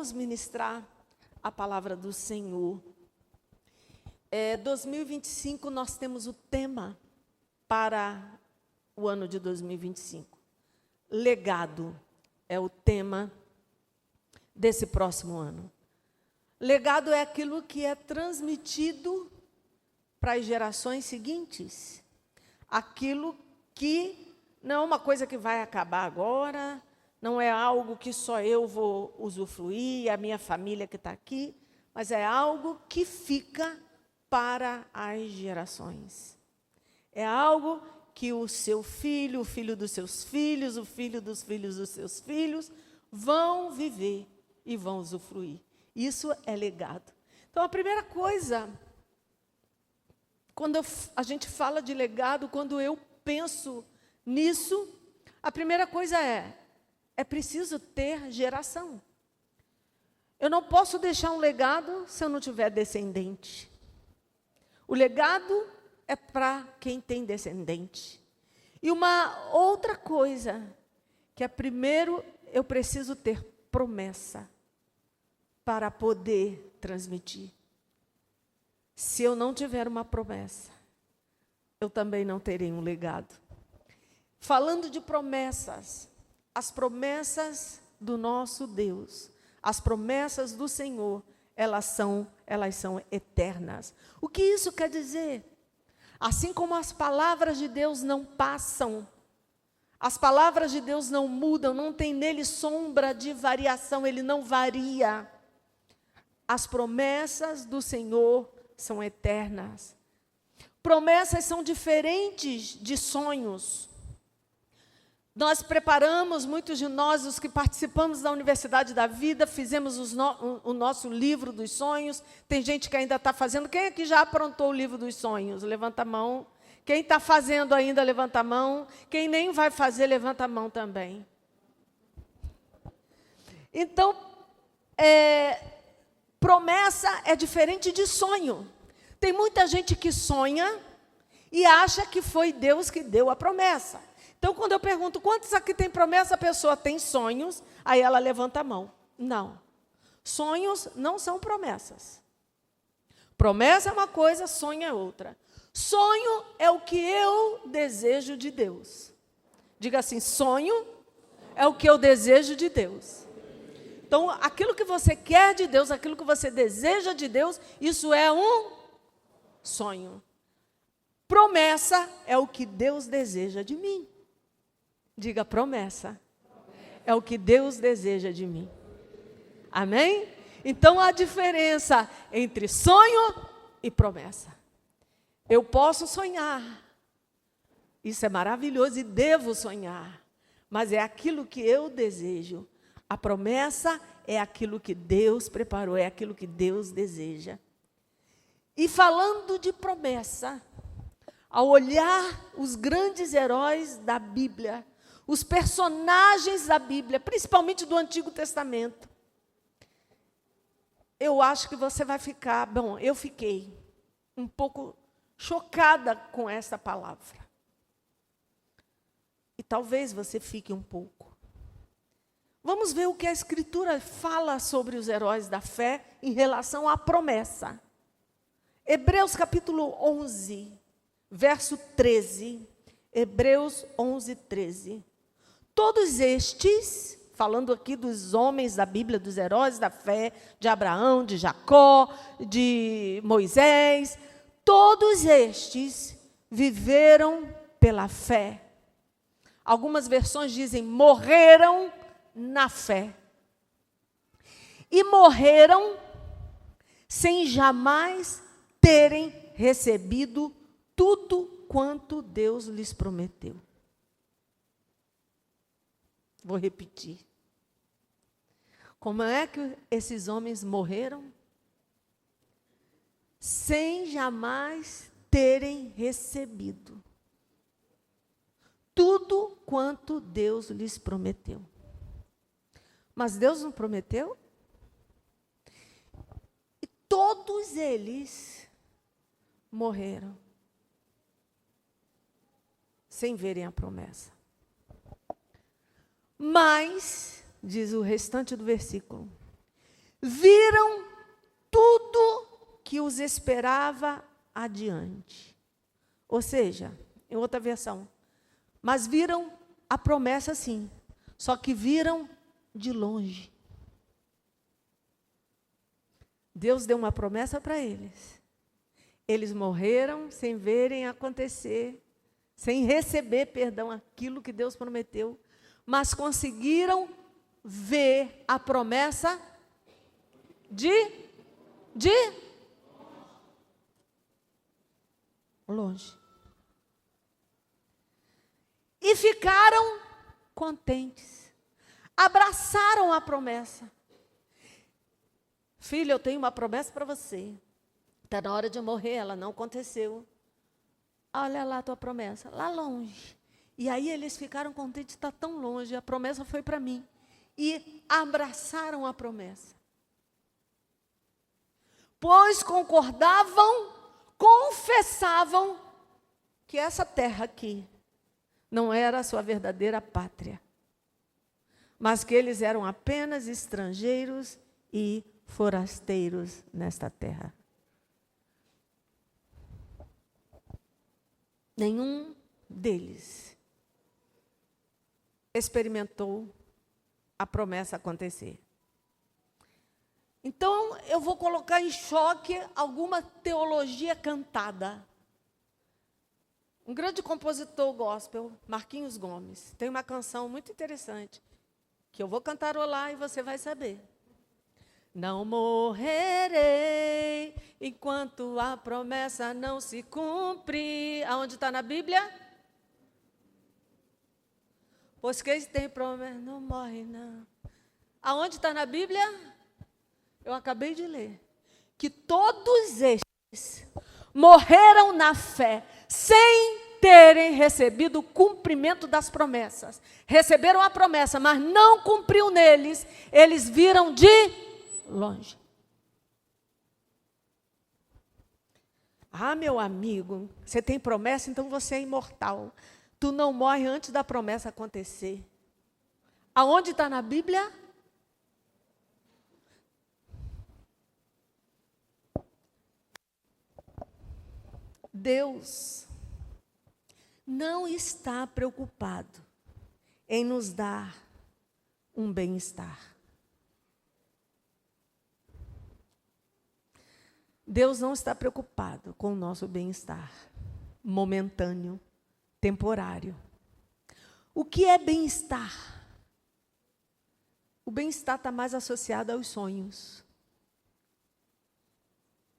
vamos ministrar a palavra do Senhor. 2025, nós temos o tema para o ano de 2025. Legado é o tema desse próximo ano. Legado é aquilo que é transmitido para as gerações seguintes. Aquilo que não é uma coisa que vai acabar agora, não é algo que só eu vou usufruir, a minha família que está aqui, mas é algo que fica para as gerações. É algo que o seu filho, o filho dos seus filhos, o filho dos filhos dos seus filhos vão viver e vão usufruir. Isso é legado. Então, a primeira coisa, quando a gente fala de legado, quando eu penso nisso, a primeira coisa é preciso ter geração. Eu não posso deixar um legado se eu não tiver descendente. O legado é para quem tem descendente. E uma outra coisa, que é primeiro eu preciso ter promessa para poder transmitir. Se eu não tiver uma promessa, eu também não terei um legado. Falando de promessas, as promessas do nosso Deus, as promessas do Senhor, elas são eternas. O que isso quer dizer? Assim como as palavras de Deus não passam, as palavras de Deus não mudam, não tem nele sombra de variação, ele não varia. As promessas do Senhor são eternas. Promessas são diferentes de sonhos. Nós preparamos, muitos de nós, os que participamos da Universidade da Vida, fizemos o nosso livro dos sonhos. Tem gente que ainda está fazendo. Quem aqui já aprontou o livro dos sonhos? Levanta a mão. Quem está fazendo ainda, levanta a mão. Quem nem vai fazer, levanta a mão também. Então, promessa é diferente de sonho. Tem muita gente que sonha e acha que foi Deus que deu a promessa. Então, quando eu pergunto, quantos aqui tem promessa, a pessoa tem sonhos, aí ela levanta a mão. Não. Sonhos não são promessas. Promessa é uma coisa, sonho é outra. Sonho é o que eu desejo de Deus. Diga assim, sonho é o que eu desejo de Deus. Então, aquilo que você quer de Deus, aquilo que você deseja de Deus, isso é um sonho. Promessa é o que Deus deseja de mim. Diga promessa. É o que Deus deseja de mim. Amém? Então, a diferença entre sonho e promessa. Eu posso sonhar. Isso é maravilhoso e devo sonhar. Mas é aquilo que eu desejo. A promessa é aquilo que Deus preparou, é aquilo que Deus deseja. E falando de promessa, ao olhar os grandes heróis da Bíblia, os personagens da Bíblia, principalmente do Antigo Testamento, eu acho que você vai ficar... Bom, eu fiquei um pouco chocada com essa palavra. E talvez você fique um pouco. Vamos ver o que a Escritura fala sobre os heróis da fé em relação à promessa. Hebreus capítulo 11, verso 13. Hebreus 11, 13. Todos estes, falando aqui dos homens da Bíblia, dos heróis da fé, de Abraão, de Jacó, de Moisés, todos estes viveram pela fé. Algumas versões dizem, morreram na fé. E morreram sem jamais terem recebido tudo quanto Deus lhes prometeu. Vou repetir. Como é que esses homens morreram? Sem jamais terem recebido tudo quanto Deus lhes prometeu. Mas Deus não prometeu? E todos eles morreram sem verem a promessa. Mas, diz o restante do versículo, viram tudo que os esperava adiante. Ou seja, em outra versão, mas viram a promessa sim, só que viram de longe. Deus deu uma promessa para eles. Eles morreram sem verem acontecer, sem receber, perdão, aquilo que Deus prometeu, mas conseguiram ver a promessa de longe. E ficaram contentes. Abraçaram a promessa. Filho, eu tenho uma promessa para você. Está na hora de morrer, ela não aconteceu. Olha lá a tua promessa, lá longe. E aí eles ficaram contentes, está tão longe, a promessa foi para mim. E abraçaram a promessa. Pois concordavam, confessavam que essa terra aqui não era a sua verdadeira pátria, mas que eles eram apenas estrangeiros e forasteiros nesta terra. Nenhum deles experimentou a promessa acontecer. Então, eu vou colocar em choque alguma teologia cantada. Um grande compositor gospel, Marquinhos Gomes, tem uma canção muito interessante, que eu vou cantarolar e você vai saber. Não morrerei enquanto a promessa não se cumprir. Aonde está na Bíblia? Pois quem tem promessa não morre, não. Aonde está na Bíblia? Eu acabei de ler. Que todos estes morreram na fé, sem terem recebido o cumprimento das promessas. Receberam a promessa, mas não cumpriu neles. Eles viram de longe. Ah, meu amigo, você tem promessa, então você é imortal. Tu não morre antes da promessa acontecer. Aonde está na Bíblia? Deus não está preocupado em nos dar um bem-estar. Deus não está preocupado com o nosso bem-estar momentâneo, temporário. O que é bem-estar? O bem-estar está mais associado aos sonhos.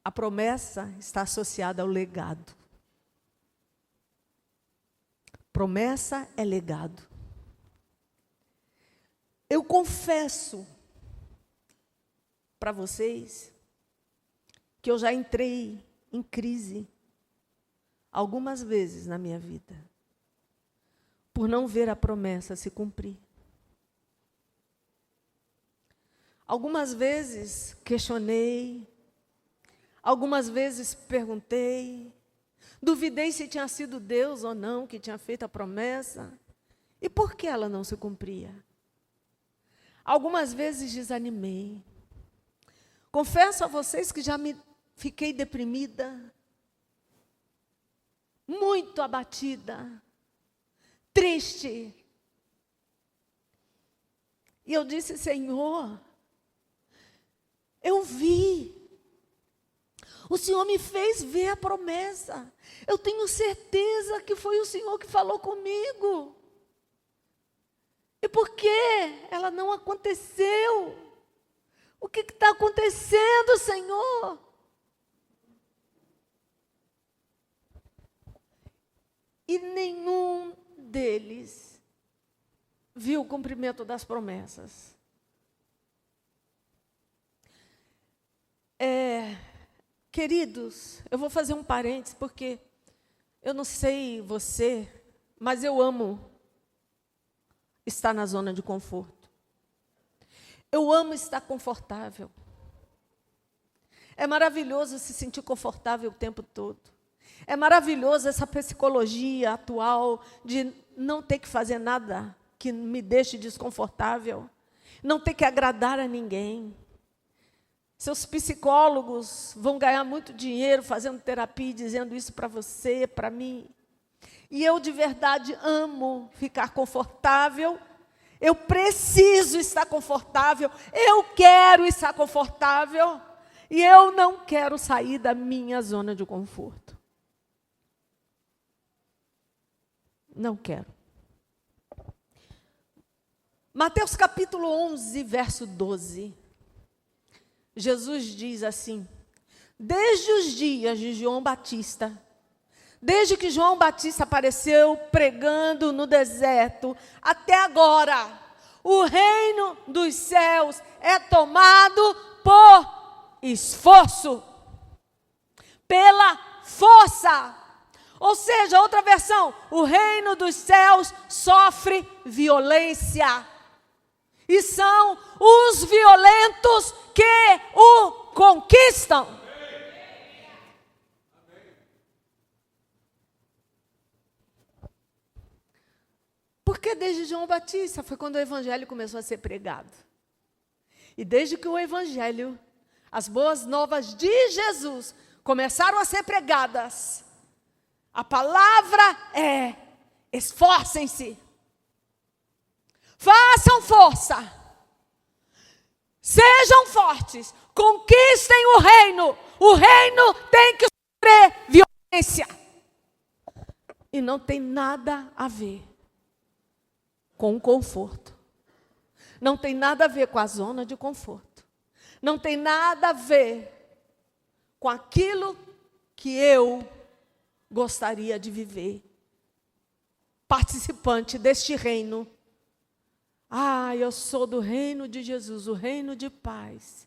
A promessa está associada ao legado. Promessa é legado. Eu confesso para vocês que eu já entrei em crise algumas vezes na minha vida, por não ver a promessa se cumprir. Algumas vezes questionei, algumas vezes perguntei, duvidei se tinha sido Deus ou não que tinha feito a promessa, e por que ela não se cumpria. Algumas vezes desanimei. Confesso a vocês que já fiquei deprimida, muito abatida, triste. E eu disse, Senhor, eu vi. O Senhor me fez ver a promessa. Eu tenho certeza que foi o Senhor que falou comigo. E por que ela não aconteceu? O que está acontecendo, Senhor? E nenhum deles viu o cumprimento das promessas. Queridos, eu vou fazer um parênteses, porque eu não sei você, mas eu amo estar na zona de conforto. Eu amo estar confortável. É maravilhoso se sentir confortável o tempo todo. É maravilhoso essa psicologia atual de não ter que fazer nada que me deixe desconfortável, não ter que agradar a ninguém. Seus psicólogos vão ganhar muito dinheiro fazendo terapia e dizendo isso para você, para mim. E eu de verdade amo ficar confortável. Eu preciso estar confortável. Eu quero estar confortável. E eu não quero sair da minha zona de conforto. Não quero. Mateus capítulo 11, verso 12. Jesus diz assim: desde os dias de João Batista, desde que João Batista apareceu pregando no deserto, até agora, o reino dos céus é tomado por esforço, pela força. Ou seja, outra versão, o reino dos céus sofre violência. E são os violentos que o conquistam. Porque desde João Batista foi quando o evangelho começou a ser pregado. E desde que o evangelho, as boas novas de Jesus, começaram a ser pregadas, a palavra é: esforcem-se. Façam força, sejam fortes, conquistem o reino tem que sofrer violência. E não tem nada a ver com o conforto, não tem nada a ver com a zona de conforto, não tem nada a ver com aquilo que eu gostaria de viver, participante deste reino. Eu sou do reino de Jesus, o reino de paz.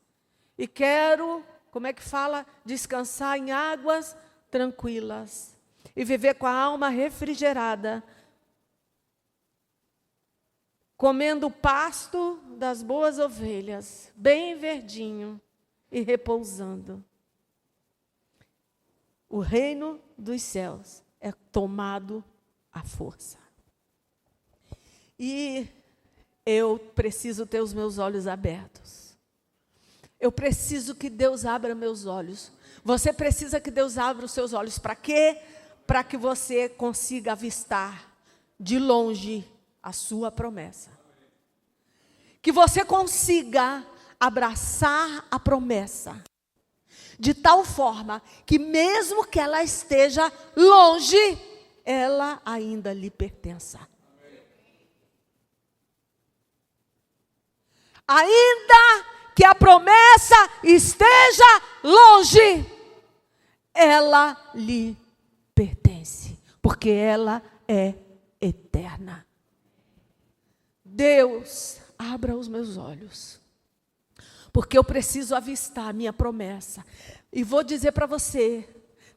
E quero, como é que fala? Descansar em águas tranquilas. E viver com a alma refrigerada. Comendo o pasto das boas ovelhas, bem verdinho e repousando. O reino dos céus é tomado à força. E eu preciso ter os meus olhos abertos. Eu preciso que Deus abra meus olhos. Você precisa que Deus abra os seus olhos. Para quê? Para que você consiga avistar de longe a sua promessa. Que você consiga abraçar a promessa. De tal forma que mesmo que ela esteja longe, ela ainda lhe pertença. Ainda que a promessa esteja longe, ela lhe pertence, porque ela é eterna. Deus, abra os meus olhos, porque eu preciso avistar a minha promessa. E vou dizer para você,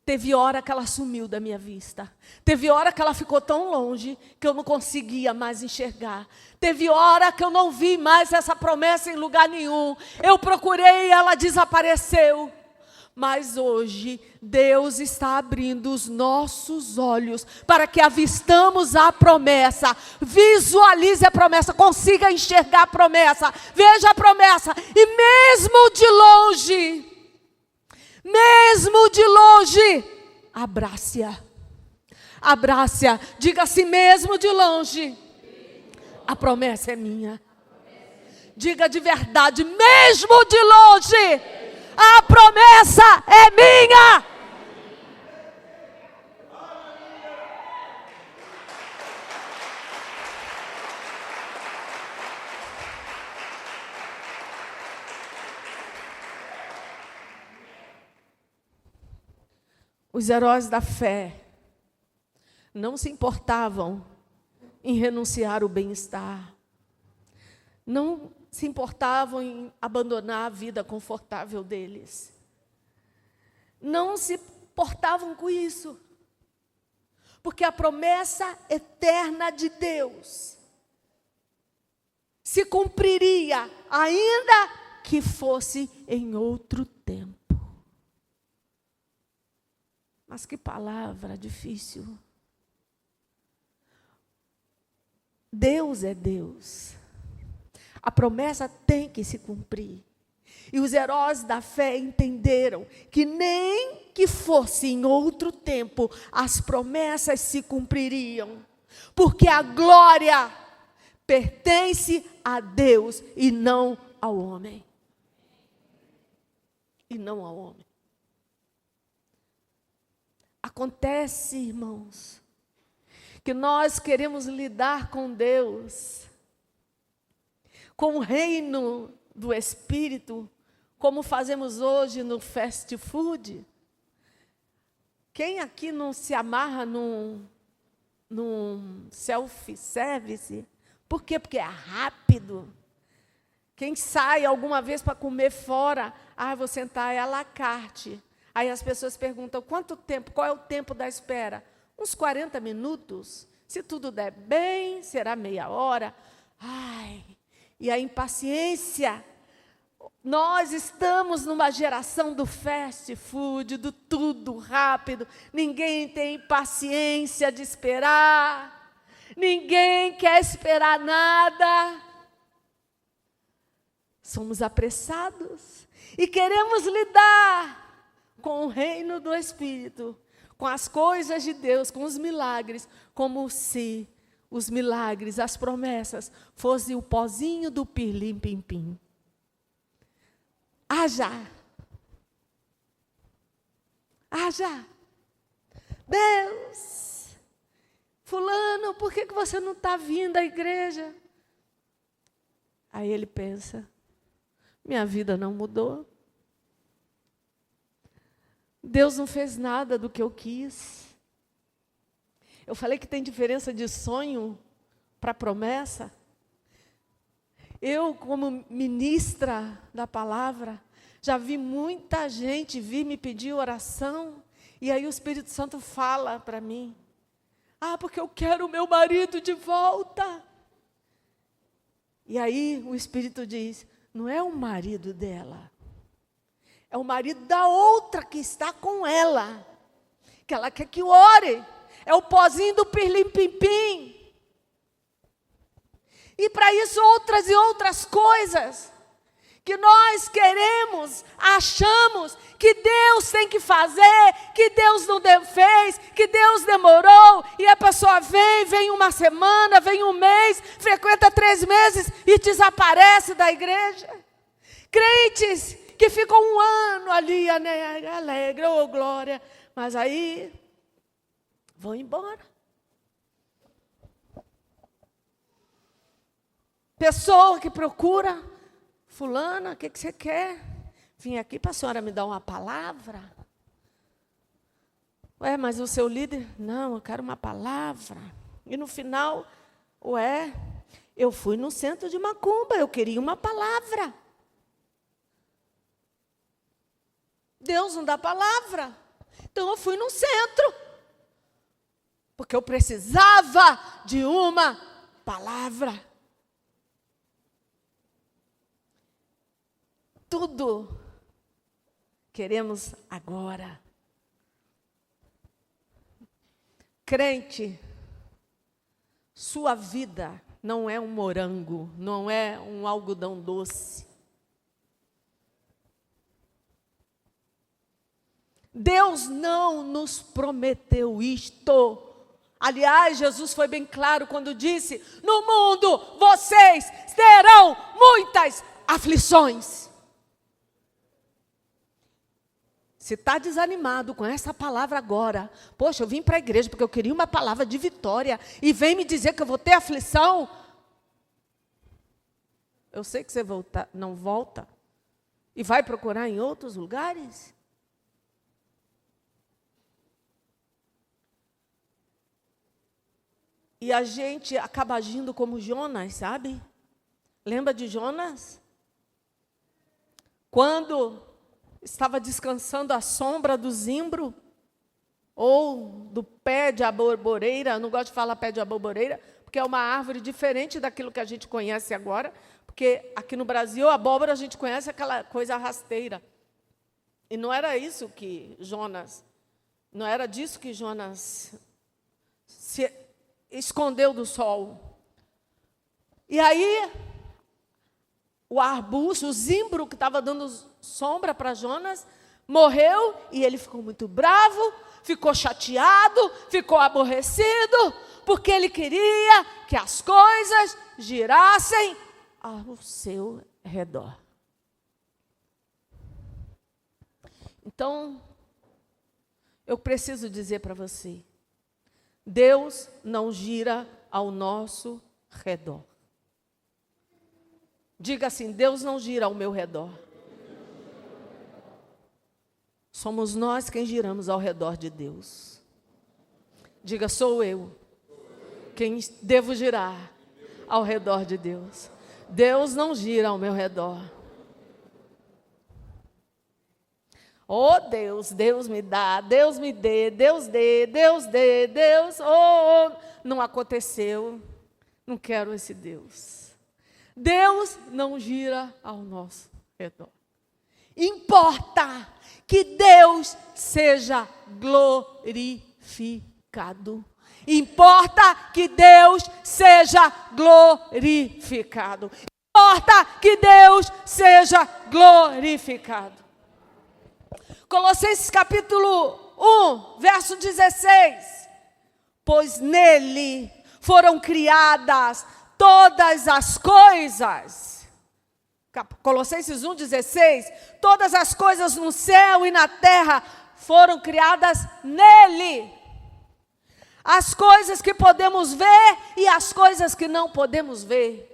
teve hora que ela sumiu da minha vista. Teve hora que ela ficou tão longe que eu não conseguia mais enxergar. Teve hora que eu não vi mais essa promessa em lugar nenhum. Eu procurei e ela desapareceu. Mas hoje, Deus está abrindo os nossos olhos para que avistamos a promessa. Visualize a promessa, consiga enxergar a promessa. Veja a promessa. E mesmo de longe, abrace-a. Abrace-a. Diga assim: mesmo de longe, a promessa é minha. Diga de verdade: mesmo de longe, a promessa é minha. Os heróis da fé não se importavam em renunciar ao bem-estar. Não se importavam em abandonar a vida confortável deles. Não se importavam com isso. Porque a promessa eterna de Deus se cumpriria, ainda que fosse em outro tempo. Mas que palavra difícil. Deus é Deus. A promessa tem que se cumprir. E os heróis da fé entenderam que nem que fosse em outro tempo, as promessas se cumpririam. Porque a glória pertence a Deus e não ao homem. E não ao homem. Acontece, irmãos, que nós queremos lidar com Deus, com o reino do Espírito, como fazemos hoje no fast food. Quem aqui não se amarra num self-service? Por quê? Porque é rápido. Quem sai alguma vez para comer fora, vou sentar, é à la carte. Aí as pessoas perguntam, quanto tempo, qual é o tempo da espera? Uns 40 minutos. Se tudo der bem, será meia hora. E a impaciência. Nós estamos numa geração do fast food, do tudo rápido. Ninguém tem paciência de esperar. Ninguém quer esperar nada. Somos apressados e queremos lidar com o reino do Espírito, com as coisas de Deus, com os milagres, como se os milagres, as promessas, fossem o pozinho do pirlim-pim-pim. Haja. Deus, fulano, por que você não está vindo à igreja? Aí ele pensa, minha vida não mudou. Deus não fez nada do que eu quis. Eu falei que tem diferença de sonho para promessa. Eu, como ministra da palavra, já vi muita gente vir me pedir oração, e aí o Espírito Santo fala para mim, porque eu quero o meu marido de volta. E aí o Espírito diz, não é o marido dela, é o marido da outra que está com ela, que ela quer que ore, é o pozinho do pirlim-pim-pim. E para isso outras e outras coisas, que nós queremos, achamos que Deus tem que fazer, que Deus não fez, que Deus demorou, e a pessoa vem uma semana, vem um mês, frequenta 3 meses e desaparece da igreja. Crentes que ficam um ano ali, alegre, glória, mas aí vão embora. Pessoa que procura, fulana, o que você quer? Vim aqui para a senhora me dar uma palavra. Mas o seu líder? Não, eu quero uma palavra. E no final, eu fui no centro de macumba, eu queria uma palavra. Deus não dá palavra. Então eu fui no centro. Porque eu precisava de uma palavra. Tudo queremos agora. Crente, sua vida não é um morango, não é um algodão doce. Deus não nos prometeu isto. Aliás, Jesus foi bem claro quando disse, no mundo vocês terão muitas aflições. Se está desanimado com essa palavra agora, poxa, eu vim para a igreja porque eu queria uma palavra de vitória, e vem me dizer que eu vou ter aflição, eu sei que você não volta, e vai procurar em outros lugares. E a gente acaba agindo como Jonas, sabe? Lembra de Jonas? Quando estava descansando à sombra do zimbro, ou do pé de aboboreira, não gosto de falar pé de aboboreira, porque é uma árvore diferente daquilo que a gente conhece agora, porque aqui no Brasil, a abóbora a gente conhece aquela coisa rasteira. E não era isso que Jonas, não era disso que Jonas se escondeu do sol. E aí, o arbusto, o zimbro que estava dando sombra para Jonas, morreu e ele ficou muito bravo, ficou chateado, ficou aborrecido, porque ele queria que as coisas girassem ao seu redor. Então, eu preciso dizer para você, Deus não gira ao nosso redor. Diga assim, Deus não gira ao meu redor. Somos nós quem giramos ao redor de Deus. Diga, sou eu quem devo girar ao redor de Deus. Deus não gira ao meu redor. Oh Deus, Deus me dá, Deus me dê, Deus dê, Deus dê, Deus, não aconteceu, não quero esse Deus. Deus não gira ao nosso redor. Importa que Deus seja glorificado. Importa que Deus seja glorificado. Importa que Deus seja glorificado. Colossenses capítulo 1, verso 16. Pois nele foram criadas todas as coisas. Colossenses 1, 16. Todas as coisas no céu e na terra foram criadas nele. As coisas que podemos ver e as coisas que não podemos ver.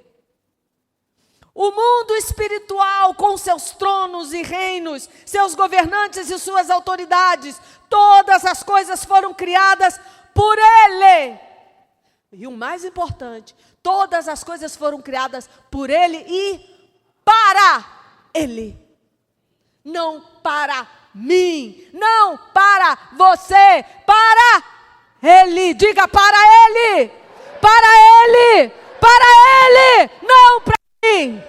O mundo espiritual, com seus tronos e reinos, seus governantes e suas autoridades, todas as coisas foram criadas por Ele. E o mais importante, todas as coisas foram criadas por Ele e para Ele. Não para mim, não para você, para Ele. Diga, para Ele, para Ele, para Ele, não para mim.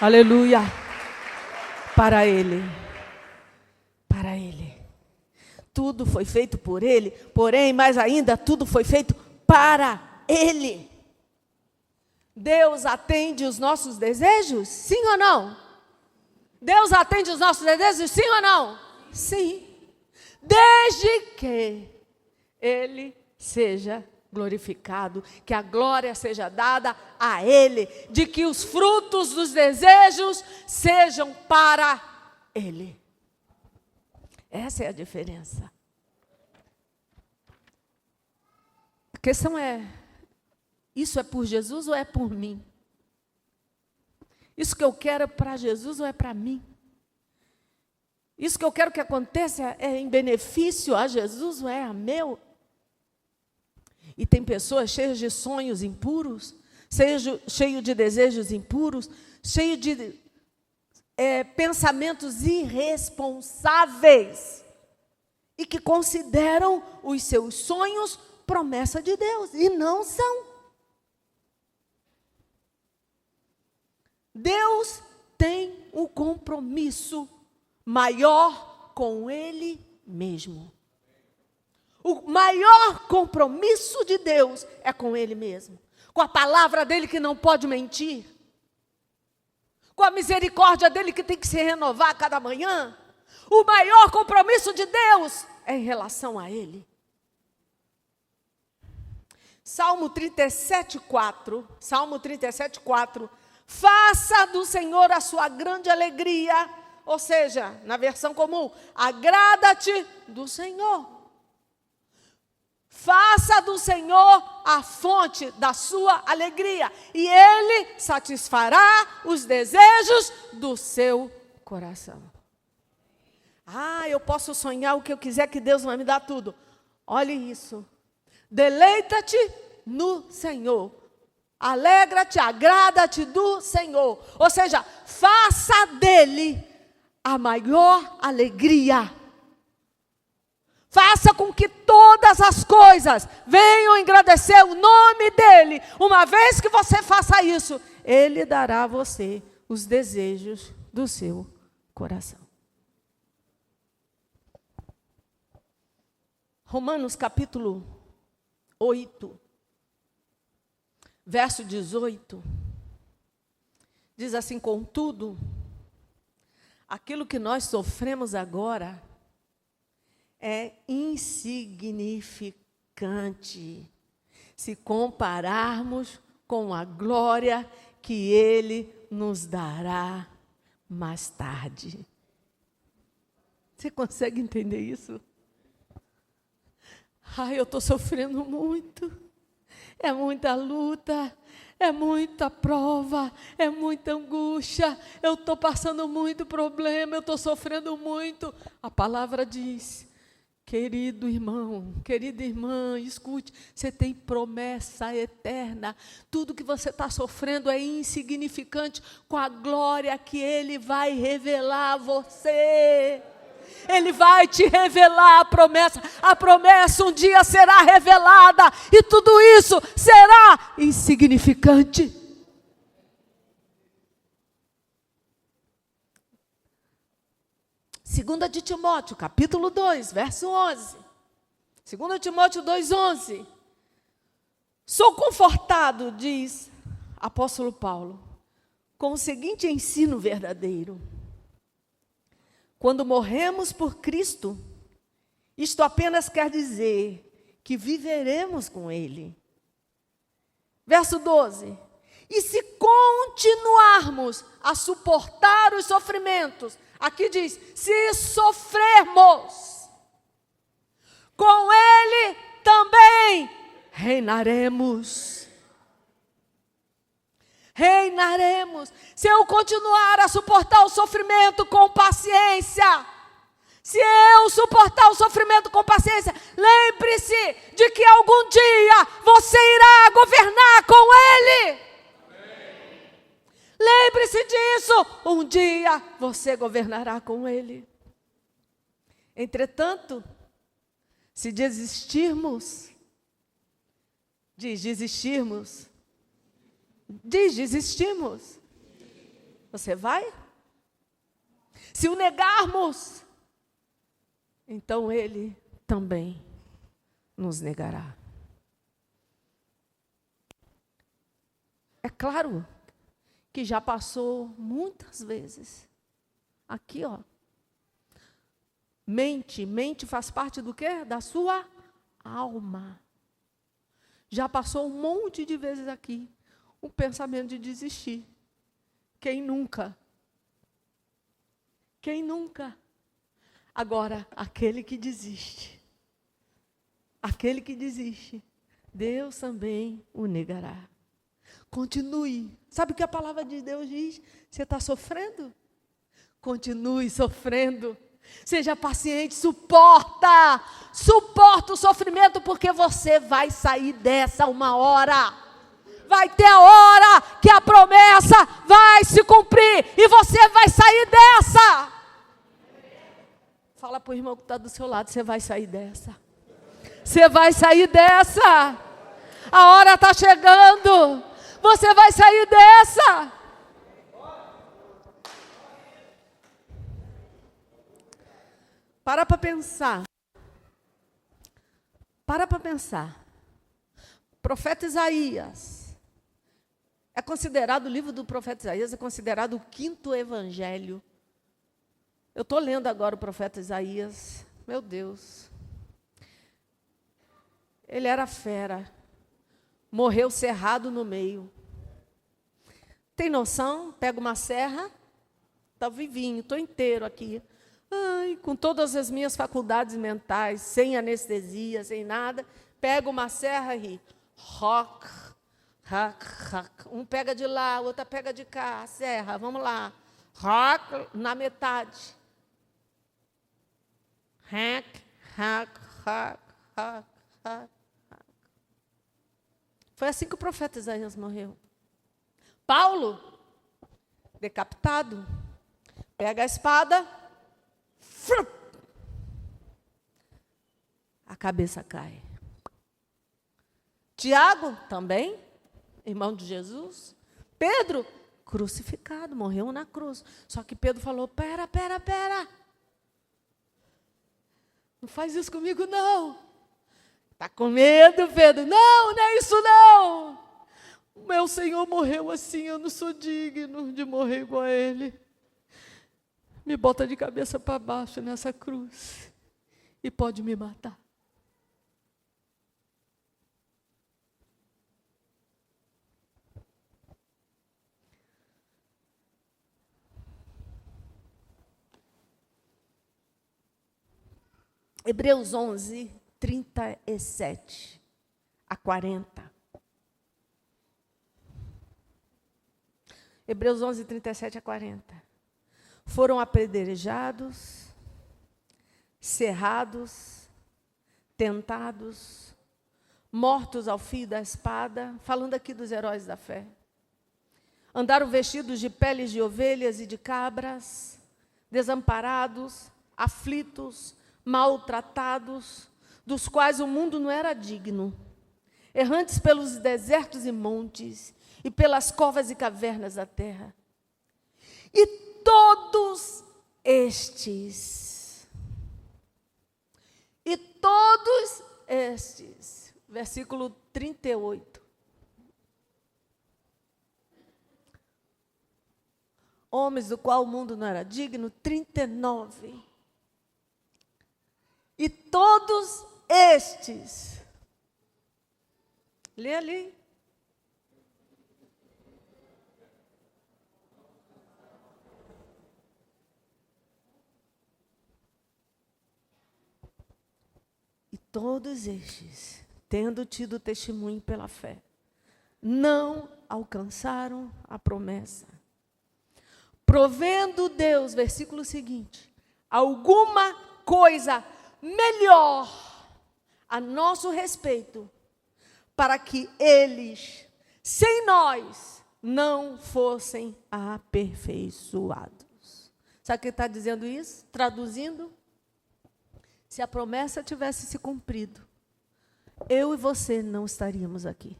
Aleluia. Para Ele. Para Ele. Tudo foi feito por Ele, porém, mais ainda, tudo foi feito para Ele. Deus atende os nossos desejos? Sim ou não? Deus atende os nossos desejos? Sim ou não? Sim. Desde que Ele seja glorificado, que a glória seja dada a Ele, de que os frutos dos desejos sejam para Ele. Essa é a diferença. A questão é, isso é por Jesus ou é por mim? Isso que eu quero é para Jesus ou é para mim? Isso que eu quero que aconteça é em benefício a Jesus ou é a meu? E tem pessoas cheias de sonhos impuros, cheio de desejos impuros, cheio de pensamentos irresponsáveis e que consideram os seus sonhos promessa de Deus e não são. Deus tem um compromisso maior com Ele mesmo. O maior compromisso de Deus é com Ele mesmo. Com a palavra dEle que não pode mentir. Com a misericórdia dEle que tem que se renovar a cada manhã. O maior compromisso de Deus é em relação a Ele. Salmo 37:4. Salmo 37:4. Faça do Senhor a sua grande alegria. Ou seja, na versão comum, agrada-te do Senhor. Faça do Senhor a fonte da sua alegria, e Ele satisfará os desejos do seu coração. Ah, eu posso sonhar o que eu quiser, que Deus vai me dar tudo. Olhe isso. Deleita-te no Senhor. Alegra-te, agrada-te do Senhor. Ou seja, faça dele a maior alegria. Faça com que todas as coisas venham engrandecer o nome dEle. Uma vez que você faça isso, Ele dará a você os desejos do seu coração. Romanos capítulo 8, verso 18, diz assim: contudo, aquilo que nós sofremos agora é insignificante se compararmos com a glória que Ele nos dará mais tarde. Você consegue entender isso? Ai, eu estou sofrendo muito. É muita luta, é muita prova, é muita angústia. Eu estou passando muito problema, eu estou sofrendo muito. A palavra diz: querido irmão, querida irmã, escute, você tem promessa eterna. Tudo que você está sofrendo é insignificante com a glória que Ele vai revelar a você. Ele vai te revelar a promessa. A promessa um dia será revelada e tudo isso será insignificante. Segunda de Timóteo, capítulo 2, verso 11. 2 Timóteo 2:11. Sou confortado, diz apóstolo Paulo, com o seguinte ensino verdadeiro: quando morremos por Cristo, isto apenas quer dizer que viveremos com Ele. Verso 12. E se continuarmos a suportar os sofrimentos, aqui diz, se sofrermos, com Ele também reinaremos. Reinaremos. Se eu continuar a suportar o sofrimento com paciência, se eu suportar o sofrimento com paciência, lembre-se de que algum dia você irá governar com Ele. Amém. Lembre-se disso. Um dia você governará com Ele. Entretanto, se desistirmos, desistimos, você vai? Se o negarmos, então Ele também nos negará. É claro que já passou muitas vezes. Aqui, ó. Mente faz parte do quê? Da sua alma. Já passou um monte de vezes aqui o pensamento de desistir. Quem nunca? Quem nunca? Agora, aquele que desiste, Deus também o negará. Continue. Sabe o que a palavra de Deus diz? Você está sofrendo? Continue sofrendo. Seja paciente, suporta o sofrimento, porque você vai sair dessa uma hora. Vai ter a hora que a promessa vai se cumprir e você vai sair dessa. Fala para o irmão que está do seu lado, você vai sair dessa. Você vai sair dessa. A hora está chegando. Você vai sair dessa. Para pensar. Profeta Isaías. É considerado, o livro do profeta Isaías é considerado o 5º evangelho. Eu estou lendo agora o profeta Isaías. Meu Deus. Ele era fera. Morreu cerrado no meio. Tem noção? Pega uma serra. Está vivinho, estou inteiro aqui. Ai, com todas as minhas faculdades mentais, sem anestesia, sem nada. Pega uma serra e rock. Um pega de lá, outra pega de cá, a serra, vamos lá. Rock na metade. Foi assim que o profeta Isaías morreu. Paulo, decapitado, pega a espada, a cabeça cai. Tiago, também, irmão de Jesus. Pedro, crucificado, morreu na cruz. Só que Pedro falou, pera. Não faz isso comigo, não. Está com medo, Pedro? Não, não é isso não. O meu Senhor morreu assim, eu não sou digno de morrer igual a Ele. Me bota de cabeça para baixo nessa cruz e pode me matar. Hebreus 11, 37 a 40. Hebreus 11, 37 a 40. Foram apedrejados, cerrados, tentados, mortos ao fio da espada, falando aqui dos heróis da fé. Andaram vestidos de peles de ovelhas e de cabras, desamparados, aflitos, maltratados, dos quais o mundo não era digno, errantes pelos desertos e montes, e pelas covas e cavernas da terra. E todos estes, versículo 38, homens do qual o mundo não era digno, 39, e todos estes, lê ali, e todos estes, tendo tido testemunho pela fé, não alcançaram a promessa, provendo Deus, versículo seguinte, alguma coisa melhor a nosso respeito, para que eles, sem nós, não fossem aperfeiçoados. Sabe o que está dizendo isso? Traduzindo, se a promessa tivesse se cumprido, eu e você não estaríamos aqui.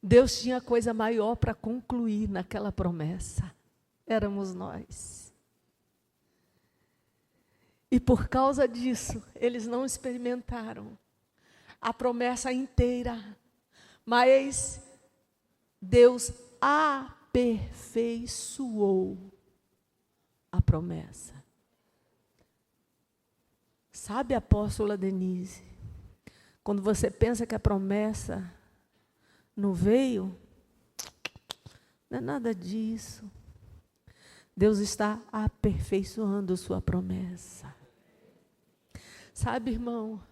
Deus tinha coisa maior para concluir naquela promessa. Éramos nós. E por causa disso, eles não experimentaram a promessa inteira. Mas Deus aperfeiçoou a promessa. Sabe, apóstola Denise, quando você pensa que a promessa não veio, não é nada disso. Deus está aperfeiçoando sua promessa. Sabe, irmão?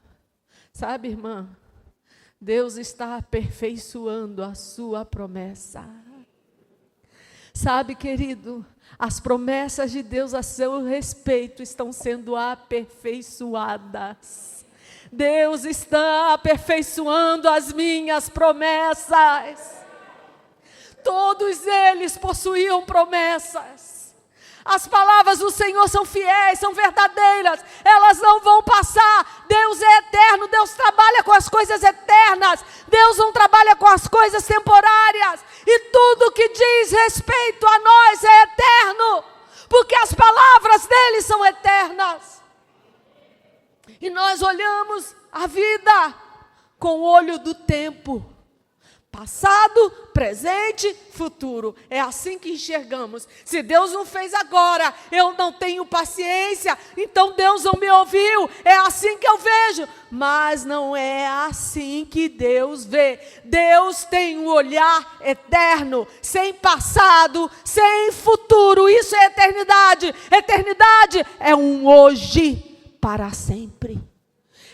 Sabe, irmã? Deus está aperfeiçoando a sua promessa. Sabe, querido? As promessas de Deus a seu respeito estão sendo aperfeiçoadas. Deus está aperfeiçoando as minhas promessas. Todos eles possuíam promessas. As palavras do Senhor são fiéis, são verdadeiras, elas não vão passar. Deus é eterno, Deus trabalha com as coisas eternas, Deus não trabalha com as coisas temporárias, e tudo que diz respeito a nós é eterno, porque as palavras dele são eternas. E nós olhamos a vida com o olho do tempo. Passado, presente, futuro. É assim que enxergamos. Se Deus não fez agora, eu não tenho paciência, então Deus não me ouviu. É assim que eu vejo. Mas não é assim que Deus vê. Deus tem um olhar eterno, sem passado, sem futuro. Isso é eternidade. Eternidade é um hoje para sempre.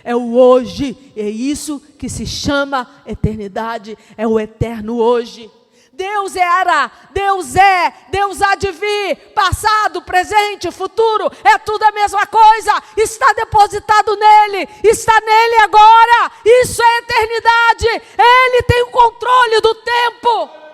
É o hoje, é isso que se chama eternidade, é o eterno hoje. Deus era, Deus é, Deus há de vir, passado, presente, futuro, é tudo a mesma coisa, está depositado nele, está nele agora, isso é eternidade, ele tem o controle do tempo.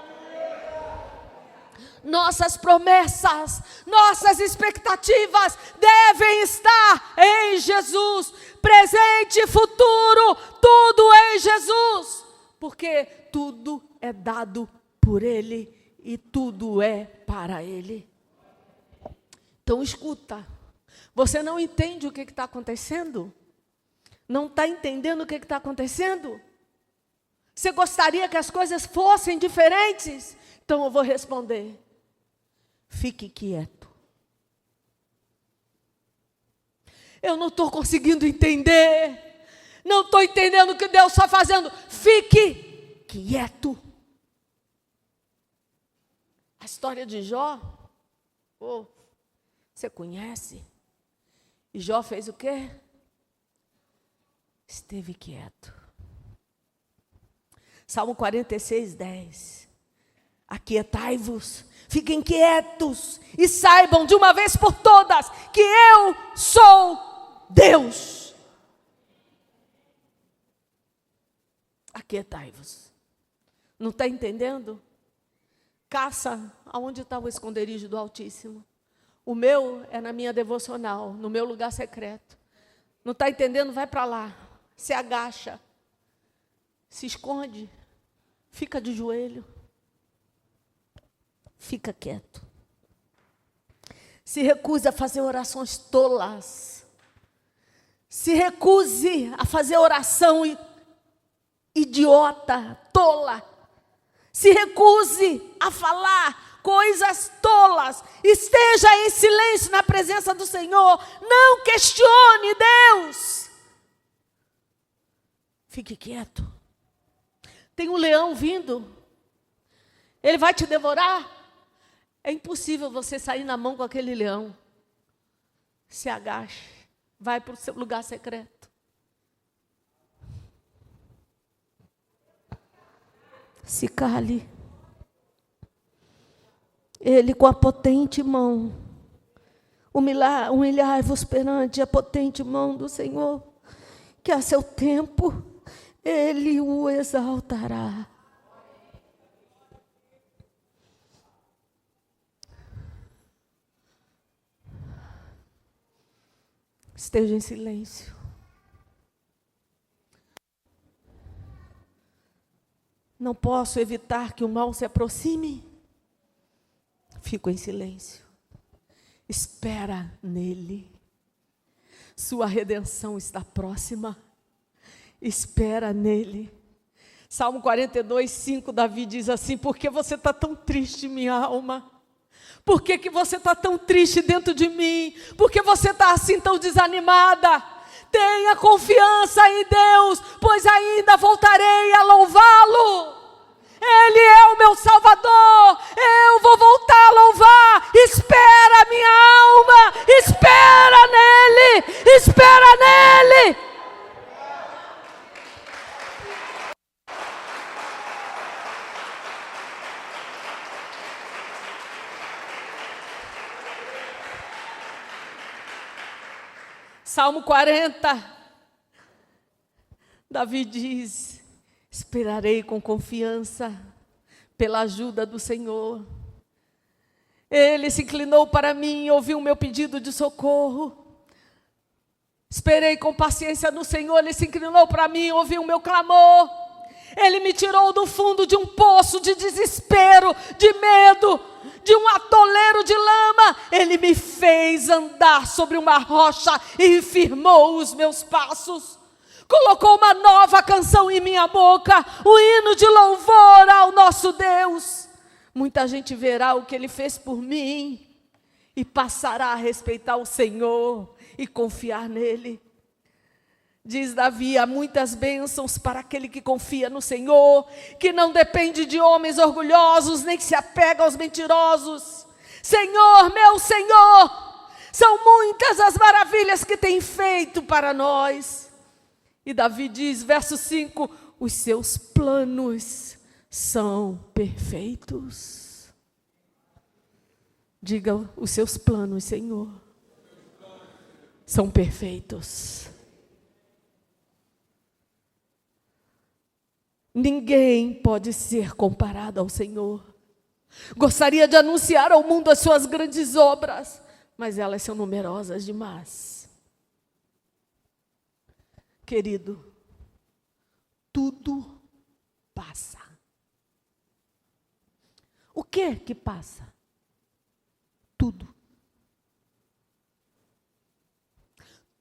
Nossas promessas, nossas expectativas devem estar em Jesus, presente, futuro, tudo em Jesus, porque tudo é dado por Ele e tudo é para Ele. Então escuta, você não entende o que está acontecendo? Não está entendendo o que está acontecendo? Você gostaria que as coisas fossem diferentes? Então eu vou responder. Fique quieto. Eu não estou conseguindo entender. Não estou entendendo o que Deus está fazendo. Fique quieto. A história de Jó, você conhece? E Jó fez o quê? Esteve quieto. Salmo 46, 10. Aquietai-vos, fiquem quietos e saibam de uma vez por todas que eu sou Deus. Aquietai-vos. Não está entendendo? Caça aonde está o esconderijo do Altíssimo. O meu é na minha devocional, no meu lugar secreto. Não está entendendo? Vai para lá. Se agacha. Se esconde. Fica de joelho. Fica quieto. Se recuse a fazer orações tolas. Se recuse a fazer oração idiota, tola. Se recuse a falar coisas tolas. Esteja em silêncio na presença do Senhor. Não questione Deus. Fique quieto. Tem um leão vindo. Ele vai te devorar. É impossível você sair na mão com aquele leão. Se agache. Vai para o seu lugar secreto. Se cale. Ele com a potente mão. Humilhai-vos perante a potente mão do Senhor, que a seu tempo Ele o exaltará. Esteja em silêncio. Não posso evitar que o mal se aproxime. Fico em silêncio. Espera nele. Sua redenção está próxima. Espera nele. Salmo 42, 5, Davi diz assim: por que você está tão triste, minha alma? Por que você está tão triste dentro de mim? Por que você está assim tão desanimada? Tenha confiança em Deus, pois ainda voltarei a louvá-lo. Ele é o meu Salvador, eu vou voltar a louvar. Espera, minha alma, espera nele, espera nele. Salmo 40, Davi diz: esperarei com confiança pela ajuda do Senhor. Ele se inclinou para mim e ouviu o meu pedido de socorro. Esperei com paciência no Senhor, Ele se inclinou para mim e ouviu o meu clamor. Ele me tirou do fundo de um poço de desespero, de medo, de um atoleiro de lama. Ele me fez andar sobre uma rocha e firmou os meus passos. Colocou uma nova canção em minha boca, um hino de louvor ao nosso Deus. Muita gente verá o que Ele fez por mim e passará a respeitar o Senhor e confiar nele. Diz Davi: há muitas bênçãos para aquele que confia no Senhor, que não depende de homens orgulhosos, nem se apega aos mentirosos. Senhor, meu Senhor, são muitas as maravilhas que tem feito para nós. E Davi diz, verso 5, os seus planos são perfeitos. Diga, os seus planos, Senhor, são perfeitos. Ninguém pode ser comparado ao Senhor. Gostaria de anunciar ao mundo as suas grandes obras, mas elas são numerosas demais. Querido, tudo passa. O que que passa? Tudo.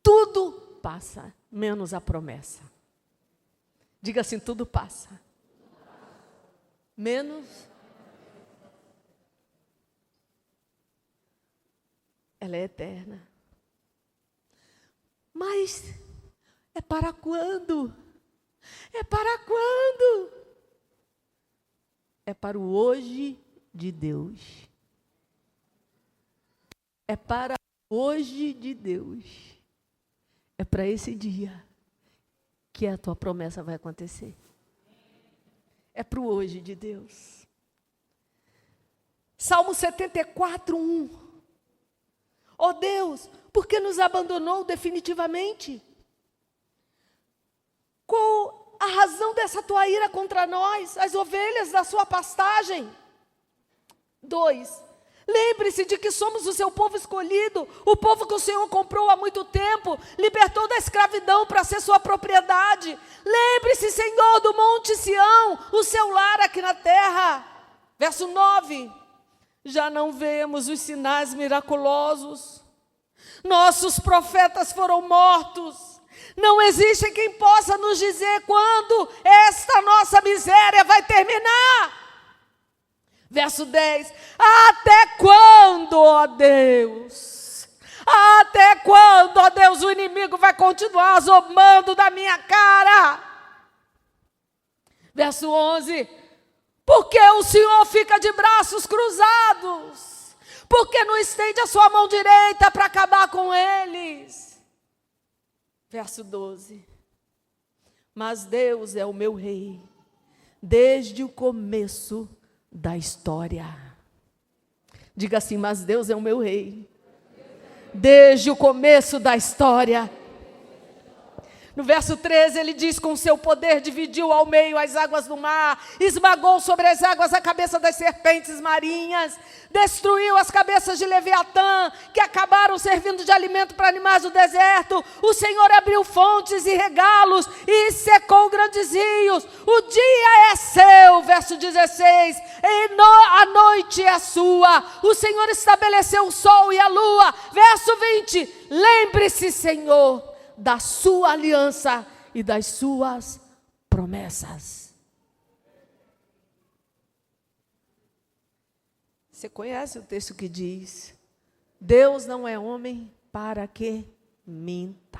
Tudo passa, menos a promessa. Diga assim, tudo passa. Menos ela é eterna. Mas é para quando? É para quando? É para o hoje de Deus. É para o hoje de Deus. É para esse dia que a tua promessa vai acontecer. É para o hoje de Deus. Salmo 74, 1. Ó Deus, por que nos abandonou definitivamente? Qual a razão dessa tua ira contra nós, as ovelhas da sua pastagem? 2. Lembre-se de que somos o seu povo escolhido, o povo que o Senhor comprou há muito tempo, libertou da escravidão para ser sua propriedade. Lembre-se, Senhor, do Monte Sião, o seu lar aqui na terra. Verso 9. Já não vemos os sinais miraculosos. Nossos profetas foram mortos. Não existe quem possa nos dizer quando esta nossa miséria vai terminar. Verso 10, até quando, ó Deus? Até quando, ó Deus, o inimigo vai continuar zombando da minha cara? Verso 11, porque o Senhor fica de braços cruzados? Porque não estende a sua mão direita para acabar com eles? Verso 12, mas Deus é o meu rei, desde o começo da história. Diga assim, mas Deus é o meu rei, desde o começo da história. No verso 13 ele diz, com seu poder dividiu ao meio as águas do mar, esmagou sobre as águas a cabeça das serpentes marinhas, destruiu as cabeças de Leviatã, que acabaram servindo de alimento para animais do deserto. O Senhor abriu fontes e regalos e secou grandes rios. O dia é seu, verso 16, a noite é sua. O Senhor estabeleceu o sol e a lua. Verso 20, lembre-se, Senhor, da sua aliança e das suas promessas. Você conhece o texto que diz, Deus não é homem para que minta.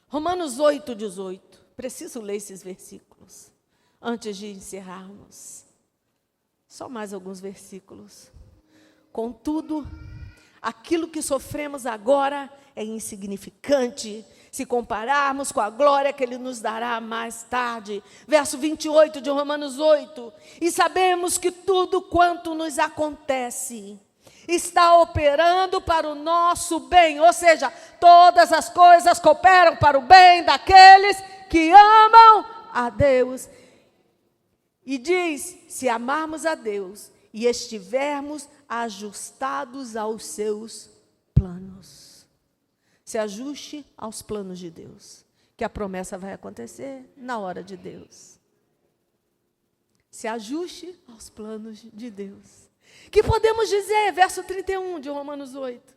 Romanos 8, 18. Preciso ler esses versículos antes de encerrarmos. Só mais alguns versículos. Contudo, aquilo que sofremos agora é insignificante se compararmos com a glória que Ele nos dará mais tarde. Verso 28 de Romanos 8. E sabemos que tudo quanto nos acontece está operando para o nosso bem. Ou seja, todas as coisas cooperam para o bem daqueles que amam a Deus. E diz, se amarmos a Deus e estivermos ajustados aos seus planos. Se ajuste aos planos de Deus, que a promessa vai acontecer na hora de Deus. Se ajuste aos planos de Deus. Que podemos dizer, verso 31 de Romanos 8,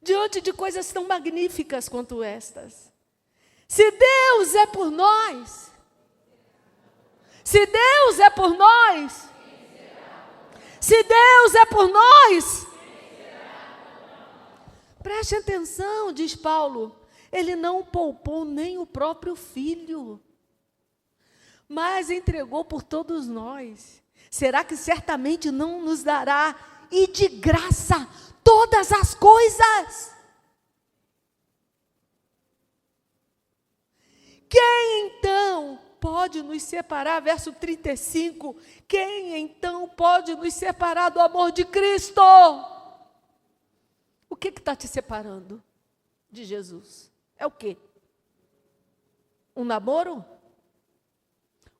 diante de coisas tão magníficas quanto estas. Se Deus é por nós, se Deus é por nós, se Deus é por nós, preste atenção, diz Paulo, Ele não poupou nem o próprio Filho, mas entregou por todos nós. Será que certamente não nos dará, e de graça, todas as coisas? Quem então pode nos separar? Verso 35, quem então pode nos separar do amor de Cristo? O que está te separando de Jesus? É o quê? Um namoro?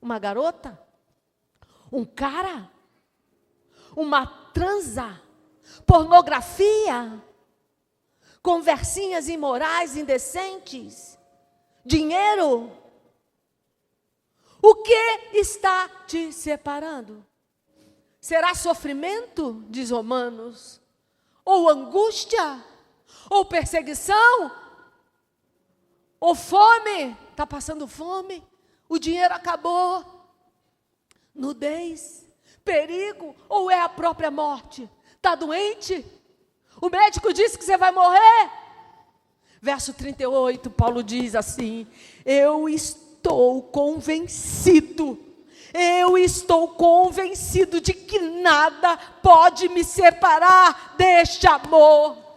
Uma garota? Um cara? Uma transa? Pornografia? Conversinhas imorais, indecentes? Dinheiro? O que está te separando? Será sofrimento, diz Romanos? Ou angústia? Ou perseguição? Ou fome, está passando fome, o dinheiro acabou, nudez, perigo, ou é a própria morte? Está doente? O médico disse que você vai morrer? Verso 38, Paulo diz assim: eu estou convencido de que nada pode me separar deste amor.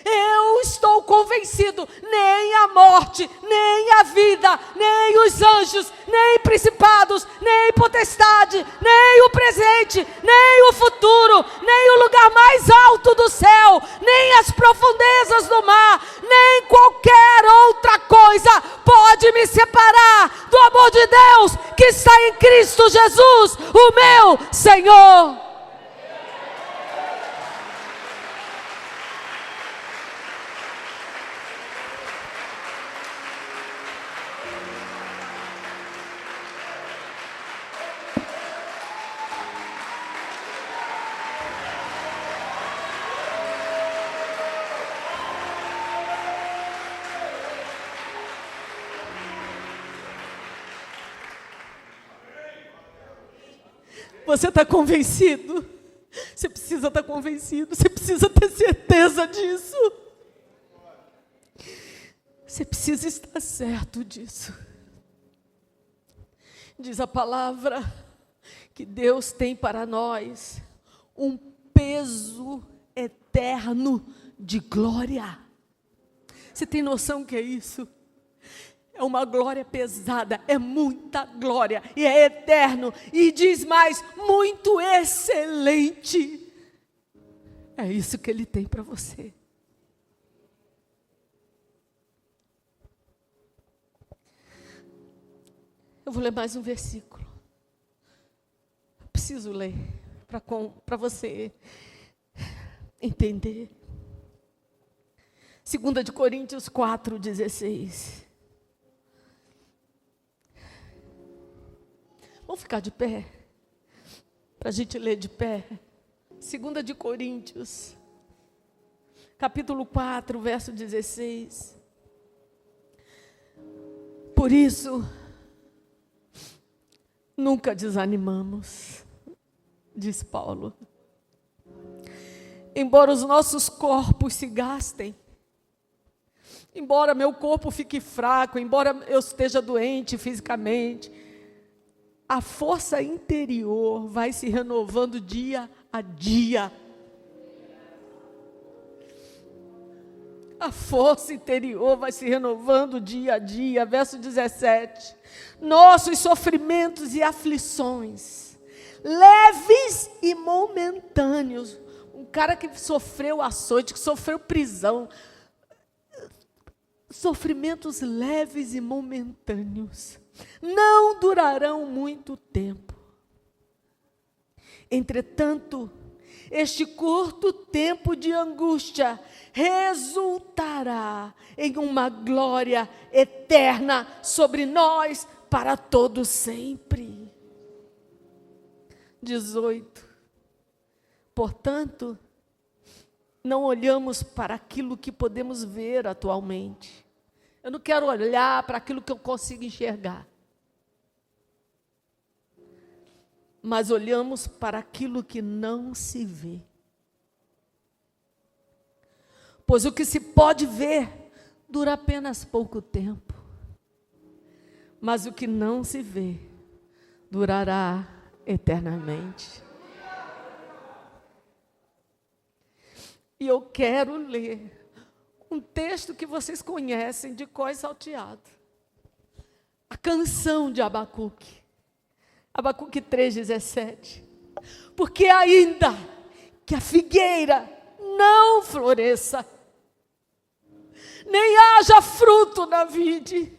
Eu estou convencido, nem a morte, nem a vida, nem os anjos, nem principados, nem potestade, nem o presente, nem o futuro, nem o lugar mais alto do céu, nem as profundezas do mar, nem qualquer outra coisa pode me separar do amor de Deus que está em Cristo Jesus, o meu Senhor. Você está convencido? Você precisa estar convencido, você precisa ter certeza disso. Você precisa estar certo disso. Diz a palavra que Deus tem para nós um peso eterno de glória. Você tem noção que é isso? É uma glória pesada, é muita glória, e é eterno, e diz mais, muito excelente. É isso que Ele tem para você. Eu vou ler mais um versículo. Eu preciso ler, para você entender. 2 de Coríntios 4:16. Vamos ficar de pé, para a gente ler de pé. 2 de Coríntios, capítulo 4, verso 16. Por isso, nunca desanimamos, diz Paulo. Embora os nossos corpos se gastem, embora meu corpo fique fraco, embora eu esteja doente fisicamente, a força interior vai se renovando dia a dia. A força interior vai se renovando dia a dia. Verso 17. Nossos sofrimentos e aflições, leves e momentâneos. Um cara que sofreu açoite, que sofreu prisão. Sofrimentos leves e momentâneos não durarão muito tempo. Entretanto, este curto tempo de angústia resultará em uma glória eterna sobre nós para todo sempre. 18. Portanto, não olhamos para aquilo que podemos ver atualmente. Eu não quero olhar para aquilo que eu consigo enxergar. Mas olhamos para aquilo que não se vê. Pois o que se pode ver dura apenas pouco tempo. Mas o que não se vê durará eternamente. E eu quero ler um texto que vocês conhecem de cor salteado. A canção de Abacuque. Abacuque 3:17. Porque ainda que a figueira não floresça, nem haja fruto na vide,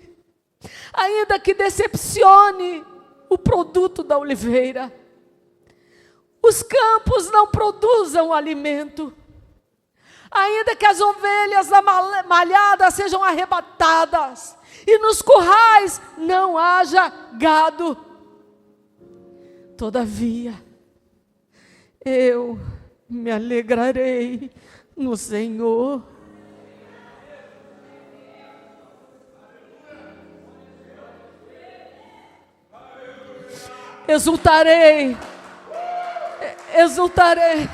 ainda que decepcione o produto da oliveira, os campos não produzam alimento, ainda que as ovelhas malhadas sejam arrebatadas, e nos currais não haja gado, todavia, eu me alegrarei no Senhor. Exultarei. Exultarei.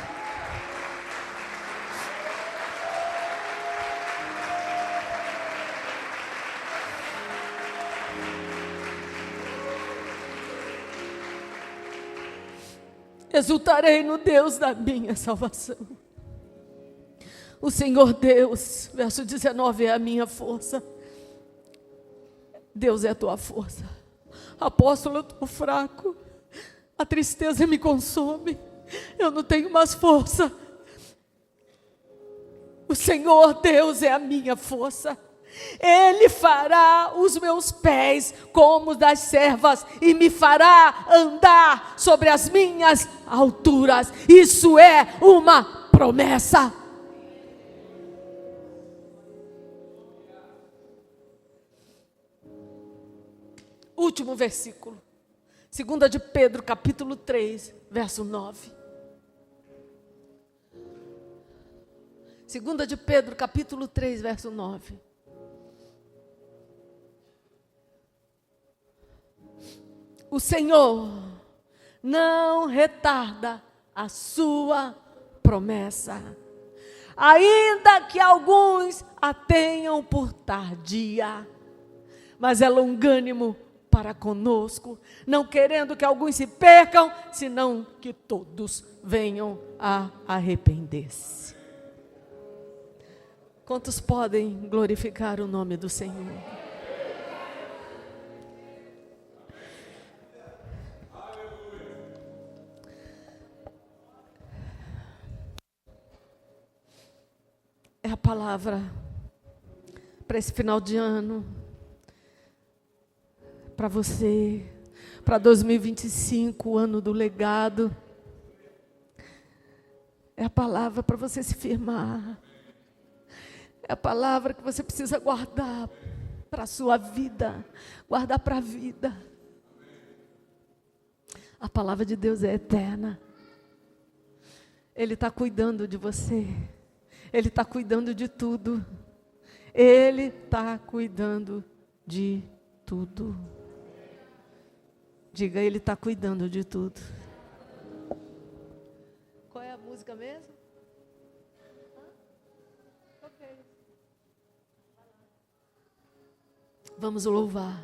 Exultarei no Deus da minha salvação. O Senhor Deus, verso 19, é a minha força. Deus é a tua força. Apóstolo, eu estou fraco. A tristeza me consome. Eu não tenho mais força. O Senhor Deus é a minha força. Ele fará os meus pés como os das servas e me fará andar sobre as minhas alturas. Isso é uma promessa. Último versículo. 2 de Pedro, capítulo 3, verso 9. 2 de Pedro, capítulo 3, verso 9. O Senhor não retarda a sua promessa, ainda que alguns a tenham por tardia, mas é longânimo para conosco, não querendo que alguns se percam, senão que todos venham a arrepender-se. Quantos podem glorificar o nome do Senhor? É a palavra para esse final de ano, para você, para 2025, o ano do legado. É a palavra para você se firmar. É a palavra que você precisa guardar para a sua vida, guardar para a vida. A palavra de Deus é eterna. Ele está cuidando de você. Ele está cuidando de tudo. Ele está cuidando de tudo. Diga, Ele está cuidando de tudo. Qual é a música mesmo? Vamos louvar.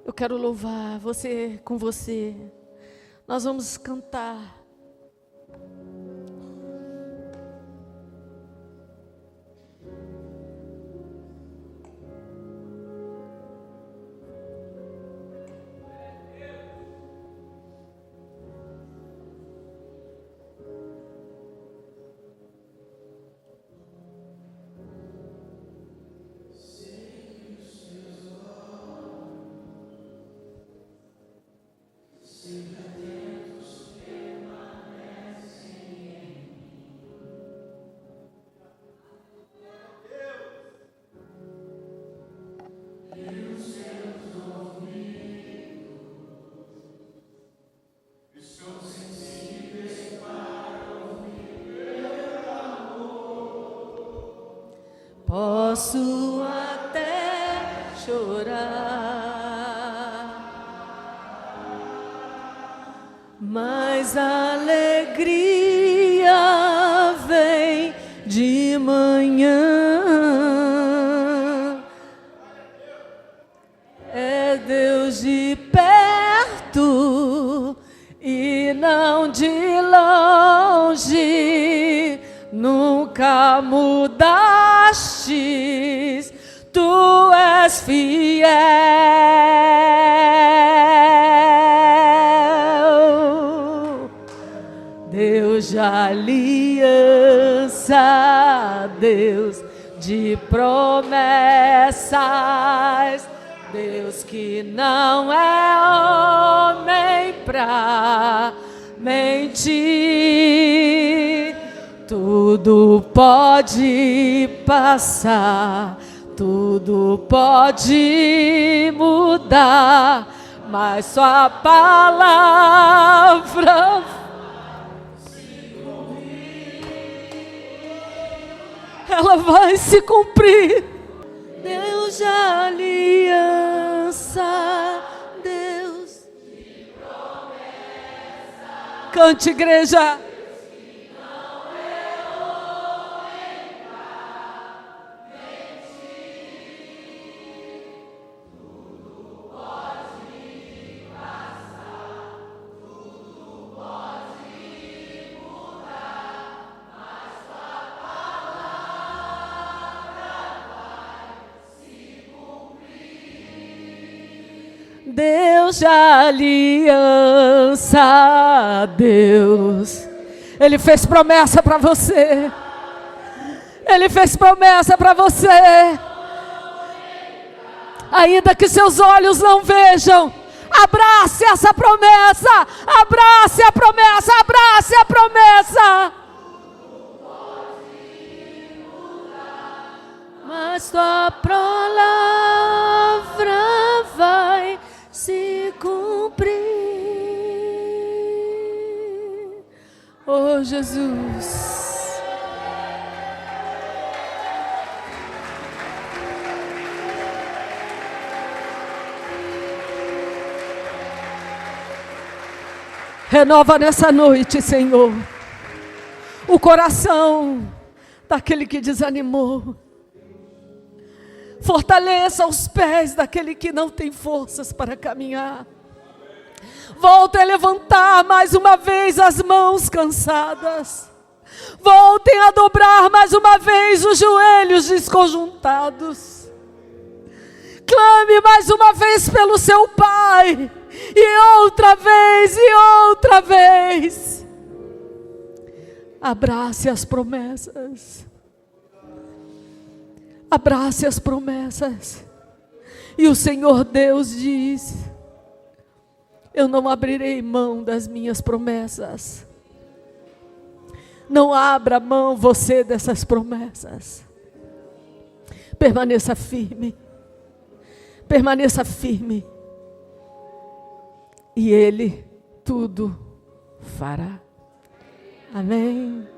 Eu quero louvar você com você. Nós vamos cantar. Posso até chorar, mas a alegria vem de manhã. É Deus de perto e não de longe. Nunca mudastes, tu és fiel. Deus de aliança, Deus de promessas, Deus que não é homem pra mentir. Tudo pode passar, tudo pode mudar, mas sua palavra ela vai se cumprir. Deus de aliança, Deus Cante, igreja. Deus de aliança, Deus, Ele fez promessa para você. Ele fez promessa para você. Ainda que seus olhos não vejam, abrace essa promessa. Abrace a promessa, abrace a promessa. Mas tua palavra vai se cumprir. Oh, Jesus. Renova nessa noite, Senhor, o coração daquele que desanimou. Fortaleça os pés daquele que não tem forças para caminhar. Voltem a levantar mais uma vez as mãos cansadas. Voltem a dobrar mais uma vez os joelhos desconjuntados. Clame mais uma vez pelo seu Pai. E outra vez, e outra vez. Abrace as promessas. Abrace as promessas. E o Senhor Deus diz: eu não abrirei mão das minhas promessas. Não abra mão você dessas promessas. Permaneça firme. Permaneça firme. E Ele tudo fará. Amém.